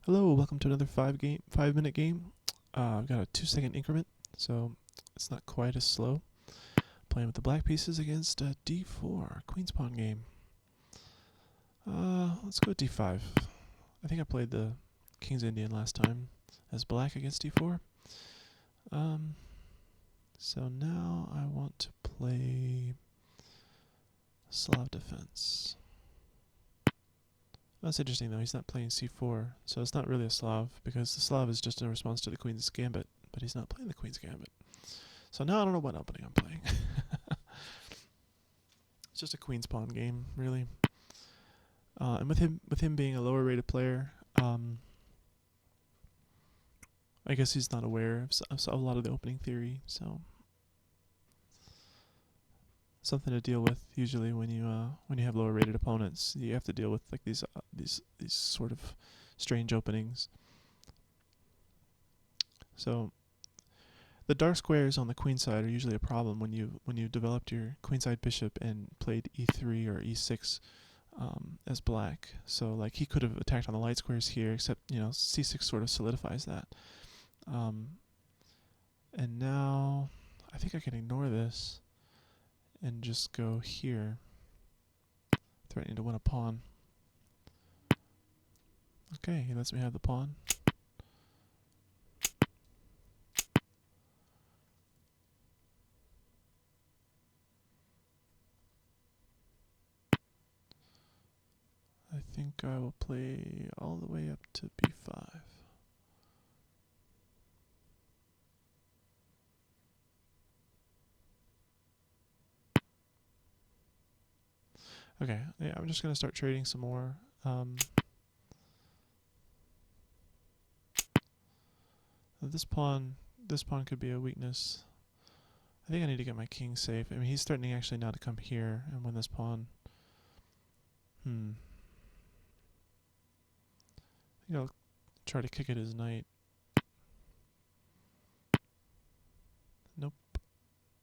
Hello, welcome to another 5 minute game. I've got a 2 second increment, so it's not quite as slow. Playing with the black pieces against d4, Queen's Pawn game. Let's go d5. I think I played the King's Indian last time as black against d4. So now I want to play Slav defense. That's interesting though, he's not playing c4, so it's not really a Slav, because the Slav is just in response to the Queen's Gambit, but he's not playing the Queen's Gambit. So now I don't know what opening I'm playing. It's just a Queen's Pawn game, really. And with him being a lower rated player, I guess he's not aware of a lot of the opening theory, so something to deal with usually when you have lower rated opponents. You have to deal with like these sort of strange openings. So the dark squares on the queen side are usually a problem when you developed your queenside bishop and played e3 or e6 as black. So like he could have attacked on the light squares here, except c6 sort of solidifies that. And now I think I can ignore this and just go here, threatening to win a pawn. Okay, he lets me have the pawn. I think I will play all the way up to b5. Okay, yeah, I'm just going to start trading some more. This pawn could be a weakness. I think I need to get my king safe. I mean, he's threatening actually now to come here and win this pawn. I think I'll try to kick at his knight. Nope.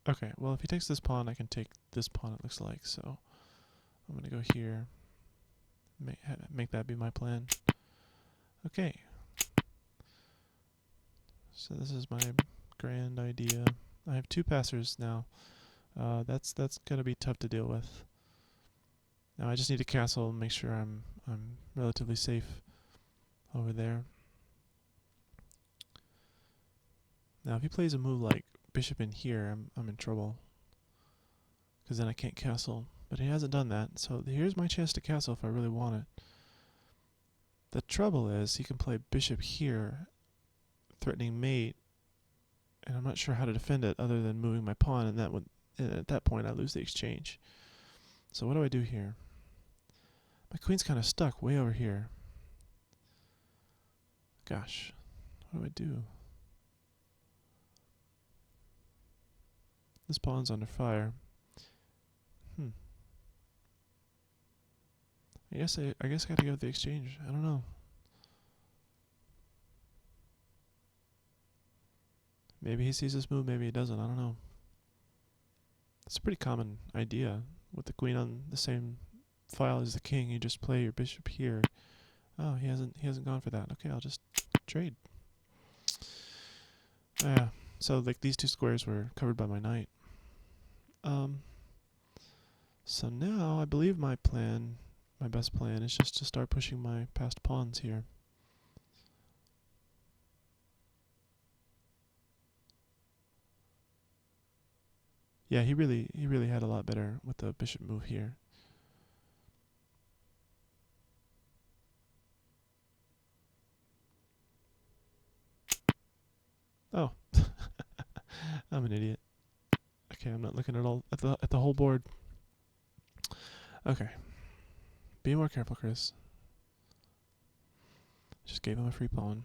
Okay, well, if he takes this pawn, I can take this pawn, it looks like, so I'm going to go here. Make that be my plan. Okay. So this is my grand idea. I have two passers now. That's going to be tough to deal with. Now I just need to castle and make sure I'm relatively safe over there. Now if he plays a move like bishop in here, I'm in trouble, because then I can't castle. But he hasn't done that, so here's my chance to castle if I really want it. The trouble is he can play bishop here, threatening mate, and I'm not sure how to defend it other than moving my pawn, and at that point I lose the exchange. So what do I do here? My queen's kind of stuck way over here. Gosh, what do I do? This pawn's under fire. I guess I gotta go with the exchange. I don't know. Maybe he sees this move, maybe he doesn't. I don't know. It's a pretty common idea. With the queen on the same file as the king, you just play your bishop here. Oh, he hasn't gone for that. Okay, I'll just trade. Yeah. So like these two squares were covered by my knight. So now I believe my best plan is just to start pushing my passed pawns here. Yeah, he really had a lot better with the bishop move here. Oh, I'm an idiot. Okay, I'm not looking at the whole board. Okay, be more careful, Chris. Just gave him a free pawn.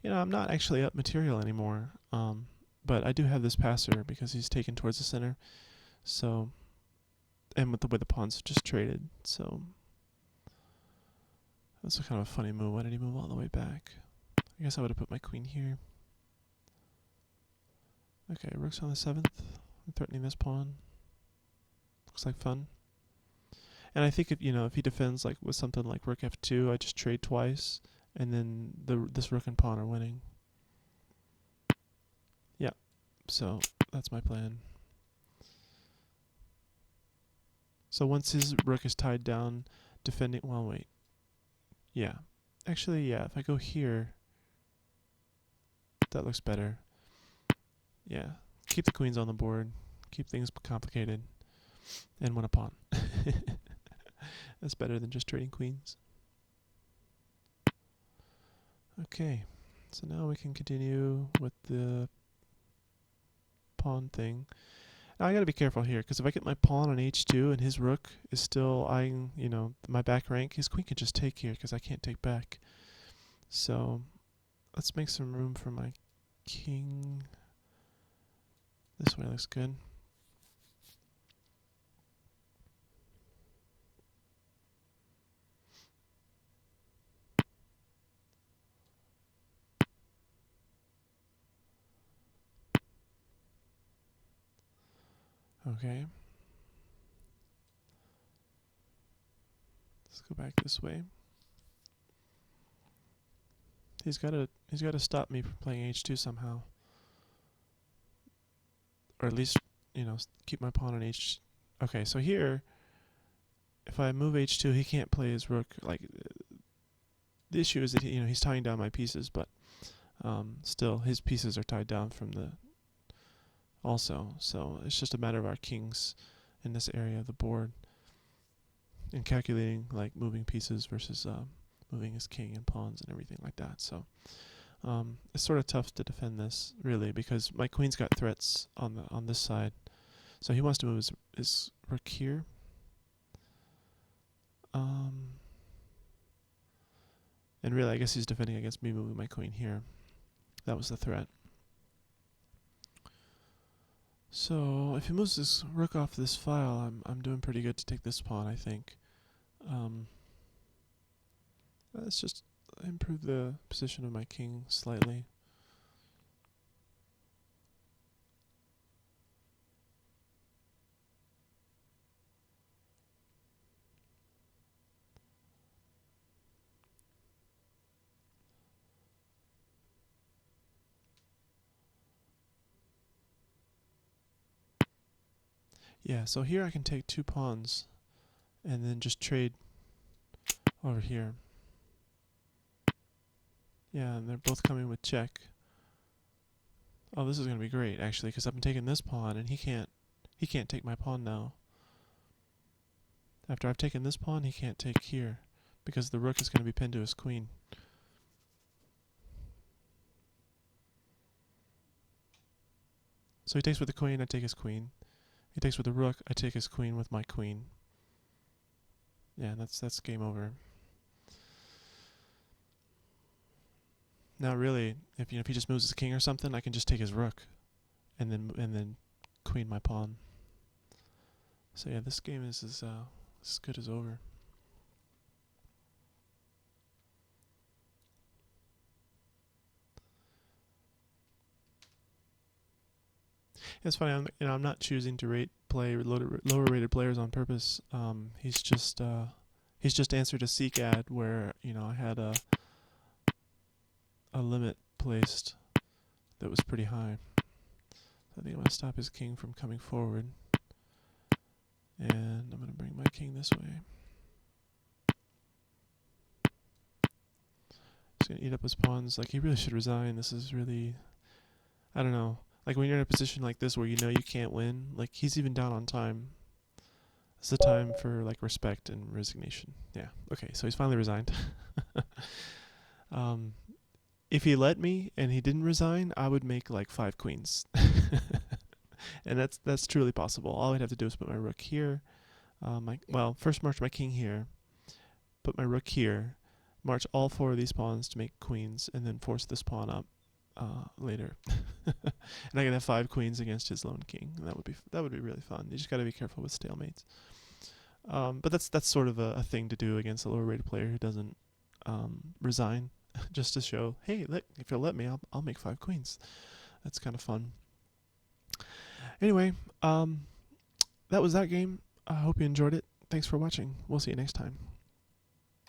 I'm not actually up material anymore. But I do have this passer because he's taken towards the center. So, and with the way the pawns just traded, so that's a kind of a funny move. Why did he move all the way back? I guess I would have put my queen here. Okay, rook's on the 7th. I'm threatening this pawn. Looks like fun. And I think if he defends like with something like rook f2, I just trade twice, and then this rook and pawn are winning. Yeah, so that's my plan. So once his rook is tied down, defending... Well, wait. Yeah. Actually, yeah, if I go here, that looks better. Yeah. Keep the queens on the board. Keep things complicated. And win a pawn. That's better than just trading queens. Okay. So now we can continue with the pawn thing. Now I gotta be careful here, because if I get my pawn on h2 and his rook is still eyeing, you know, my back rank, his queen can just take here, because I can't take back. So let's make some room for my king. This way looks good. Okay. Let's go back this way. He's gotta stop me from playing h2 somehow. Or at least, you know, keep my pawn on h. Okay, so here, if I move h2, he can't play his rook. Like, the issue is that he's tying down my pieces, but still, his pieces are tied down from the also. So it's just a matter of our kings in this area of the board and calculating like moving pieces versus moving his king and pawns and everything like that. So it's sort of tough to defend this, really, because my queen's got threats on this side. So he wants to move his rook here. And really, I guess he's defending against me moving my queen here. That was the threat. So if he moves this rook off this file, I'm doing pretty good to take this pawn, I think. Let's just improve the position of my king slightly. Yeah, so here I can take 2 pawns and then just trade over here. Yeah, and they're both coming with check. Oh, this is going to be great, actually, because I've been taking this pawn, and he can't take my pawn now. After I've taken this pawn, he can't take here, because the rook is going to be pinned to his queen. So he takes with the queen, I take his queen. He takes with the rook, I take his queen with my queen. Yeah, that's game over. Now, really, if he just moves his king or something, I can just take his rook, and then queen my pawn. So yeah, this game is as good as over. It's funny, I'm not choosing to play lower rated players on purpose. He's just answered a seek ad where I had a limit placed that was pretty high. So I think I'm gonna stop his king from coming forward, and I'm gonna bring my king this way. He's gonna eat up his pawns. Like, he really should resign. This is really, I don't know. Like, when you're in a position like this where you can't win, like, he's even down on time. It's the time for, like, respect and resignation. Yeah, okay, so he's finally resigned. If he let me and he didn't resign, I would make, like, 5 queens. And that's truly possible. All I'd have to do is put my rook here. First march my king here, put my rook here, march all 4 of these pawns to make queens, and then force this pawn up later. And I can have 5 queens against his lone king. And that would be really fun. You just got to be careful with stalemates. But that's sort of a thing to do against a lower rated player who doesn't resign, just to show, hey, if you'll let me, I'll make 5 queens. That's kind of fun. Anyway, that was that game. I hope you enjoyed it. Thanks for watching. We'll see you next time.